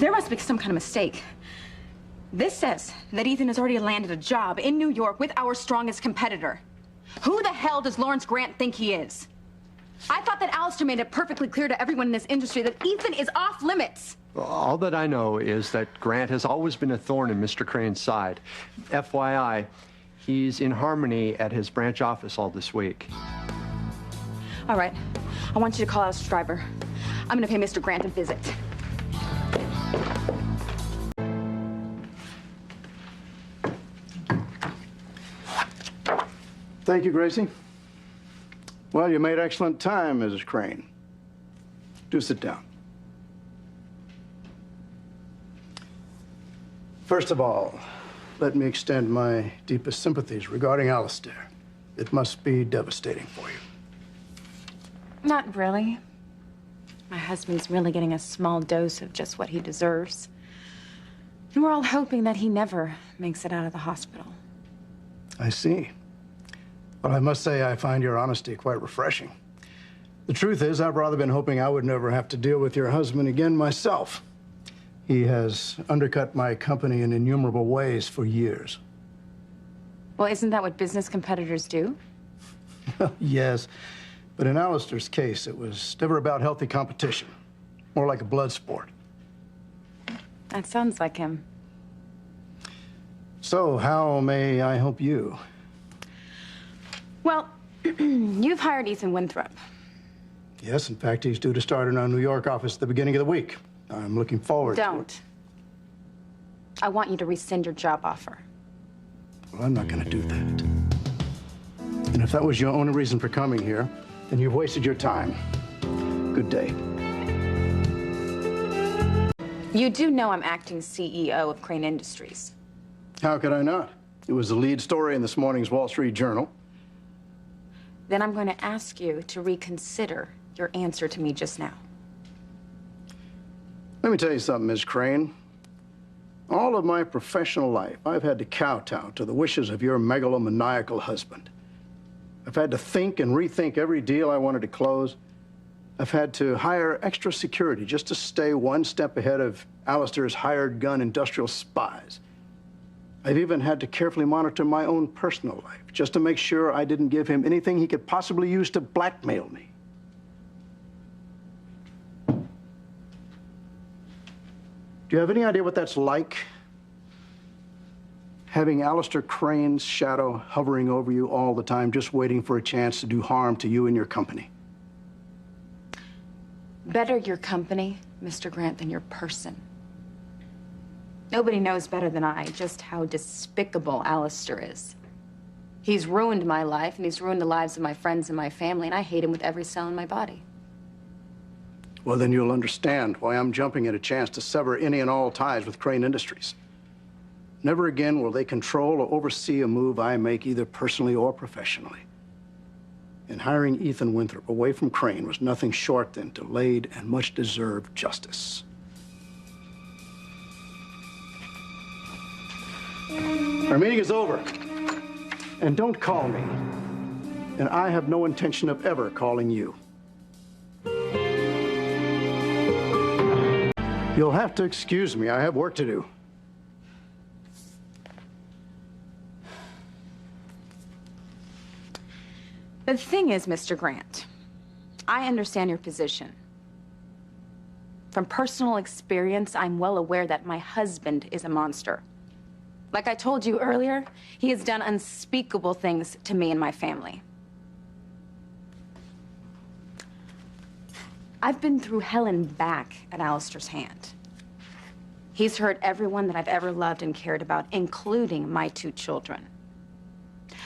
There must be some kind of mistake. This says that Ethan has already landed a job in New York with our strongest competitor. Who the hell does Lawrence Grant think he is? I thought that Alistair made it perfectly clear to everyone in this industry that Ethan is off limits. All that I know is that Grant has always been a thorn in Mr. Crane's side. FYI, he's in Harmony at his branch office all this week. All right. I want you to call Alistair's driver. I'm going to pay Mr. Grant a visit. Thank you, Gracie. Well, you made excellent time, Mrs. Crane. Do sit down. First of all, let me extend my deepest sympathies regarding Alistair. It must be devastating for you. Not really. My husband's really getting a small dose of just what he deserves. And we're all hoping that he never makes it out of the hospital. I see. But I must say I find your honesty quite refreshing. The truth is, I've rather been hoping I would never have to deal with your husband again myself. He has undercut my company in innumerable ways for years. Well, isn't that what business competitors do? Yes, but in Alistair's case, it was never about healthy competition. More like a blood sport. That sounds like him. So, how may I help you? Well, you've hired Ethan Winthrop. Yes, in fact, he's due to start in our New York office at the beginning of the week. I'm looking forward to it. Don't. I want you to rescind your job offer. Well, I'm not going to do that. And if that was your only reason for coming here, then you've wasted your time. Good day. You do know I'm acting CEO of Crane Industries. How could I not? It was the lead story in this morning's Wall Street Journal. Then I'm going to ask you to reconsider your answer to me just now. Let me tell you something, Ms. Crane. All of my professional life, I've had to kowtow to the wishes of your megalomaniacal husband. I've had to think and rethink every deal I wanted to close. I've had to hire extra security just to stay one step ahead of Alistair's hired gun industrial spies. I've even had to carefully monitor my own personal life just to make sure I didn't give him anything he could possibly use to blackmail me. Do you have any idea what that's like? Having Alistair Crane's shadow hovering over you all the time, just waiting for a chance to do harm to you and your company. Better your company, Mr. Grant, than your person. Nobody knows better than I just how despicable Alistair is. He's ruined my life, and he's ruined the lives of my friends and my family, and I hate him with every cell in my body. Well, then you'll understand why I'm jumping at a chance to sever any and all ties with Crane Industries. Never again will they control or oversee a move I make, either personally or professionally. And hiring Ethan Winthrop away from Crane was nothing short than delayed and much-deserved justice. Our meeting is over. And don't call me. And I have no intention of ever calling you. You'll have to excuse me. I have work to do. The thing is, Mr. Grant, I understand your position. From personal experience, I'm well aware that my husband is a monster. Like I told you earlier, he has done unspeakable things to me and my family. I've been through hell and back at Alistair's hand. He's hurt everyone that I've ever loved and cared about, including my 2 children.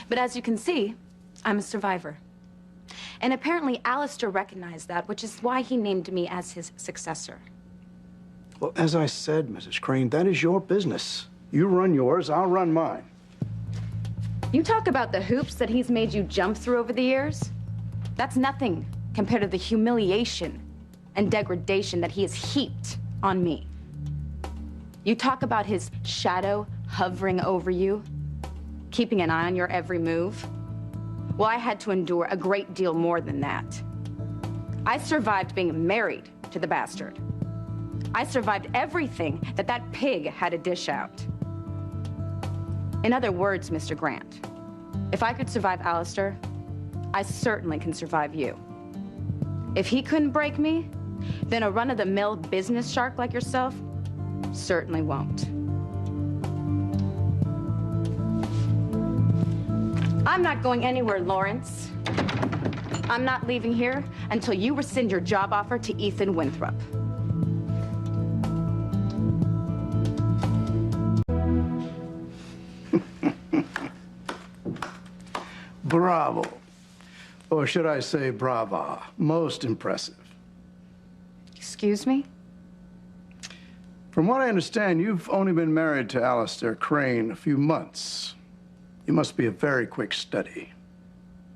But as you can see, I'm a survivor. And apparently Alistair recognized that, which is why he named me as his successor. Well, as I said, Mrs. Crane, that is your business. You run yours, I'll run mine. You talk about the hoops that he's made you jump through over the years. That's nothing compared to the humiliation and degradation that he has heaped on me. You talk about his shadow hovering over you, keeping an eye on your every move. Well, I had to endure a great deal more than that. I survived being married to the bastard. I survived everything that that pig had to dish out. In other words, Mr. Grant, if I could survive Alistair, I certainly can survive you. If he couldn't break me, then a run-of-the-mill business shark like yourself certainly won't. I'm not going anywhere, Lawrence. I'm not leaving here until you rescind your job offer to Ethan Winthrop. Bravo. Or should I say brava. Most impressive. Excuse me? From what I understand, you've only been married to Alistair Crane a few months. You must be a very quick study.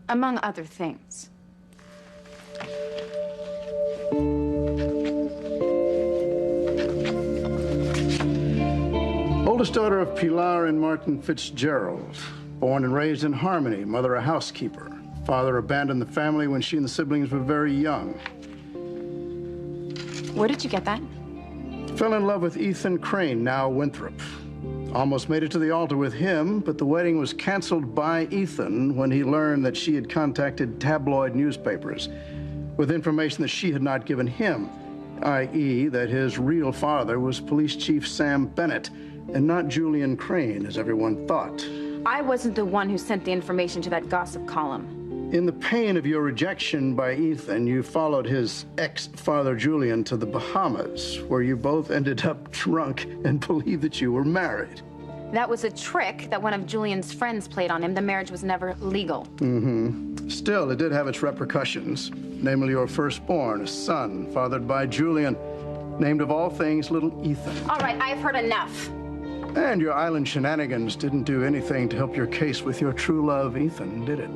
Among other things. Oldest daughter of Pilar and Martin Fitzgerald. Born and raised in Harmony, mother a housekeeper. Father abandoned the family when she and the siblings were very young. Where did you get that? Fell in love with Ethan Crane, now Winthrop. Almost made it to the altar with him, but the wedding was canceled by Ethan when he learned that she had contacted tabloid newspapers with information that she had not given him, i.e., that his real father was Police Chief Sam Bennett and not Julian Crane, as everyone thought. I wasn't the one who sent the information to that gossip column. In the pain of your rejection by Ethan, you followed his ex-father Julian to the Bahamas, where you both ended up drunk and believed that you were married. That was a trick that one of Julian's friends played on him. The marriage was never legal. Still, it did have its repercussions, namely your firstborn, a son, fathered by Julian, named of all things little Ethan. All right, I've heard enough. And your island shenanigans didn't do anything to help your case with your true love, Ethan, did it?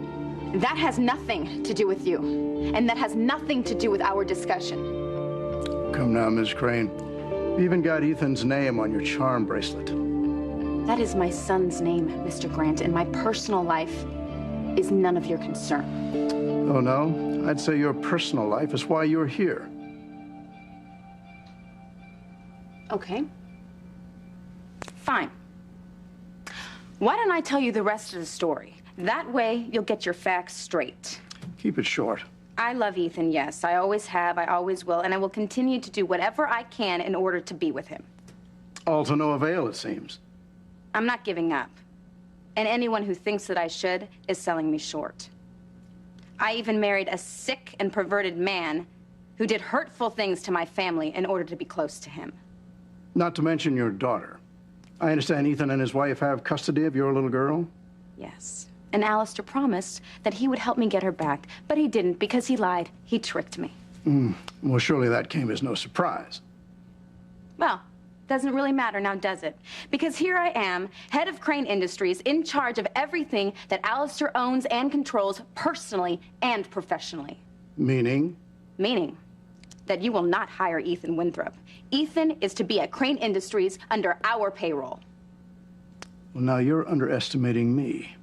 That has nothing to do with you. And that has nothing to do with our discussion. Come now, Ms. Crane. You even got Ethan's name on your charm bracelet. That is my son's name, Mr. Grant, and my personal life is none of your concern. Oh, no? I'd say your personal life is why you're here. Okay. Fine. Why don't I tell you the rest of the story? That way, you'll get your facts straight. Keep it short. I love Ethan, yes. I always have, I always will, and I will continue to do whatever I can in order to be with him. All to no avail, it seems. I'm not giving up. And anyone who thinks that I should is selling me short. I even married a sick and perverted man who did hurtful things to my family in order to be close to him. Not to mention your daughter. I understand Ethan and his wife have custody of your little girl? Yes. And Alistair promised that he would help me get her back, but he didn't because he lied. He tricked me. Well, surely that came as no surprise. Well, doesn't really matter now, does it? Because here I am, head of Crane Industries, in charge of everything that Alistair owns and controls personally and professionally. Meaning? Meaning that you will not hire Ethan Winthrop. Ethan is to be at Crane Industries under our payroll. Well, now you're underestimating me.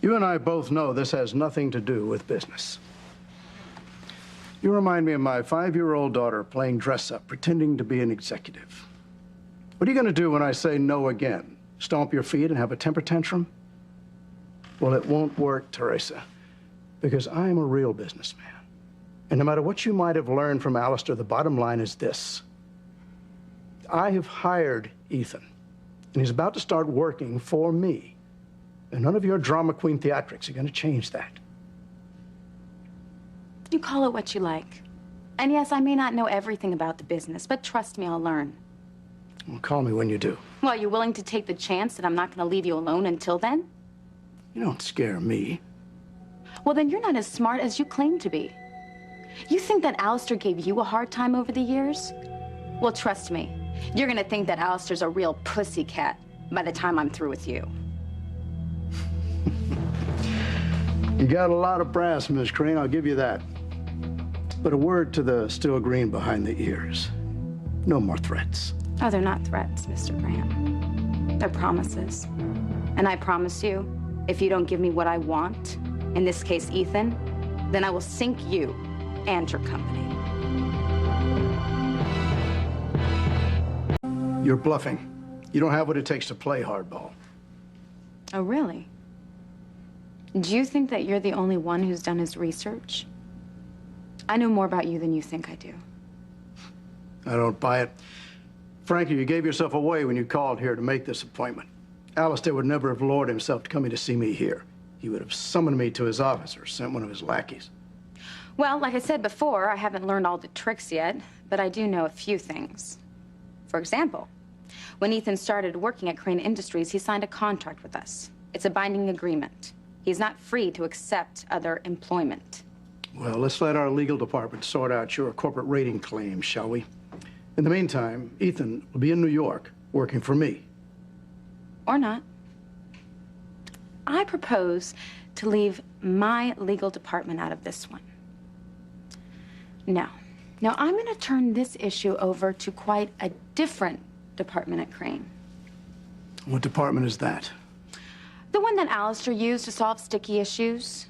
You and I both know this has nothing to do with business. You remind me of my 5-year-old daughter playing dress-up, pretending to be an executive. What are you going to do when I say no again? Stomp your feet and have a temper tantrum? Well, it won't work, Teresa, because I am a real businessman. And no matter what you might have learned from Alistair, the bottom line is this. I have hired Ethan, and he's about to start working for me. And none of your drama queen theatrics are going to change that. You call it what you like. And yes, I may not know everything about the business, but trust me, I'll learn. Well, call me when you do. Well, you willing to take the chance that I'm not going to leave you alone until then? You don't scare me. Well, then you're not as smart as you claim to be. You think that Alistair gave you a hard time over the years? Well, trust me, you're going to think that Alistair's a real pussycat by the time I'm through with you. You got a lot of brass, Miss Crane, I'll give you that. But a word to the still green behind the ears. No more threats. Oh, they're not threats, Mr. Grant. They're promises. And I promise you, if you don't give me what I want, in this case, Ethan, then I will sink you and your company. You're bluffing. You don't have what it takes to play hardball. Oh, really? Do you think that you're the only one who's done his research? I know more about you than you think I do. I don't buy it. Frankly, you gave yourself away when you called here to make this appointment. Alistair would never have lowered himself to coming to see me here. He would have summoned me to his office or sent one of his lackeys. Well, like I said before, I haven't learned all the tricks yet, but I do know a few things. For example, when Ethan started working at Crane Industries, he signed a contract with us. It's a binding agreement. He's not free to accept other employment. Well, let's let our legal department sort out your corporate rating claims, shall we? In the meantime, Ethan will be in New York working for me. Or not. I propose to leave my legal department out of this one. Now, I'm going to turn this issue over to quite a different department at Crane. What department is that? The one that Alistair used to solve sticky issues.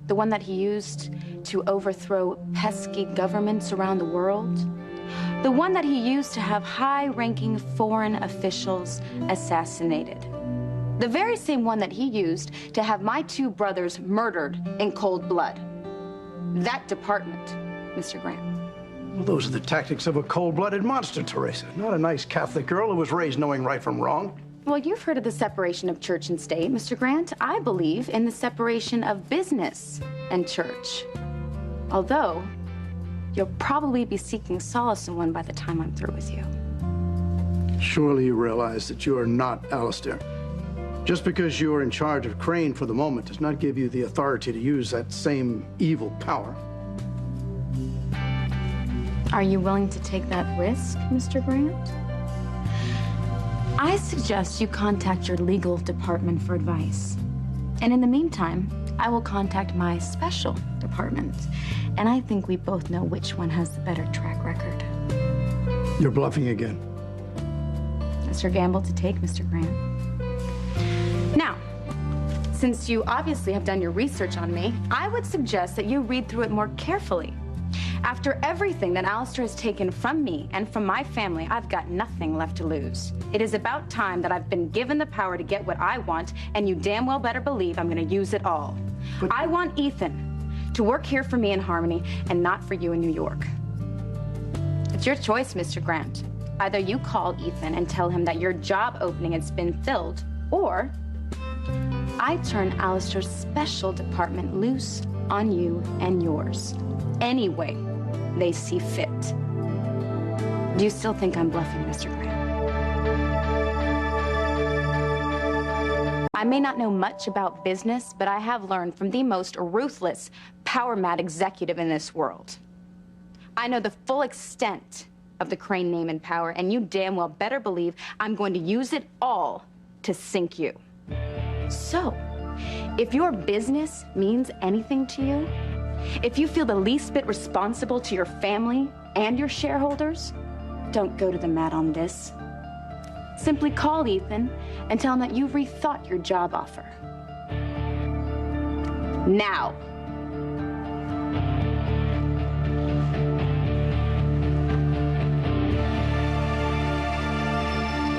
The one that he used to overthrow pesky governments around the world. The one that he used to have high-ranking foreign officials assassinated. The very same one that he used to have my two brothers murdered in cold blood. That department, Mr. Grant. Well, those are the tactics of a cold-blooded monster, Teresa. Not a nice Catholic girl who was raised knowing right from wrong. Well, you've heard of the separation of church and state, Mr. Grant. I believe in the separation of business and church. Although, you'll probably be seeking solace in one by the time I'm through with you. Surely you realize that you are not Alistair. Just because you are in charge of Crane for the moment does not give you the authority to use that same evil power. Are you willing to take that risk, Mr. Grant? I suggest you contact your legal department for advice. And in the meantime, I will contact my special department. And I think we both know which one has the better track record. You're bluffing again. That's your gamble to take, Mr. Grant. Now, since you obviously have done your research on me, I would suggest that you read through it more carefully. After everything that Alistair has taken from me and from my family, I've got nothing left to lose. It is about time that I've been given the power to get what I want, and you damn well better believe I'm going to use it all. But I want Ethan to work here for me in Harmony and not for you in New York. It's your choice, Mr. Grant. Either you call Ethan and tell him that your job opening has been filled, or I turn Alistair's special department loose on you and yours. Any way they see fit. Do you still think I'm bluffing, Mr. Grant? I may not know much about business, but I have learned from the most ruthless, power-mad executive in this world. I know the full extent of the Crane name and power, and you damn well better believe I'm going to use it all to sink you. So, if your business means anything to you, if you feel the least bit responsible to your family and your shareholders, don't go to the mat on this. Simply call Ethan and tell him that you've rethought your job offer. Now.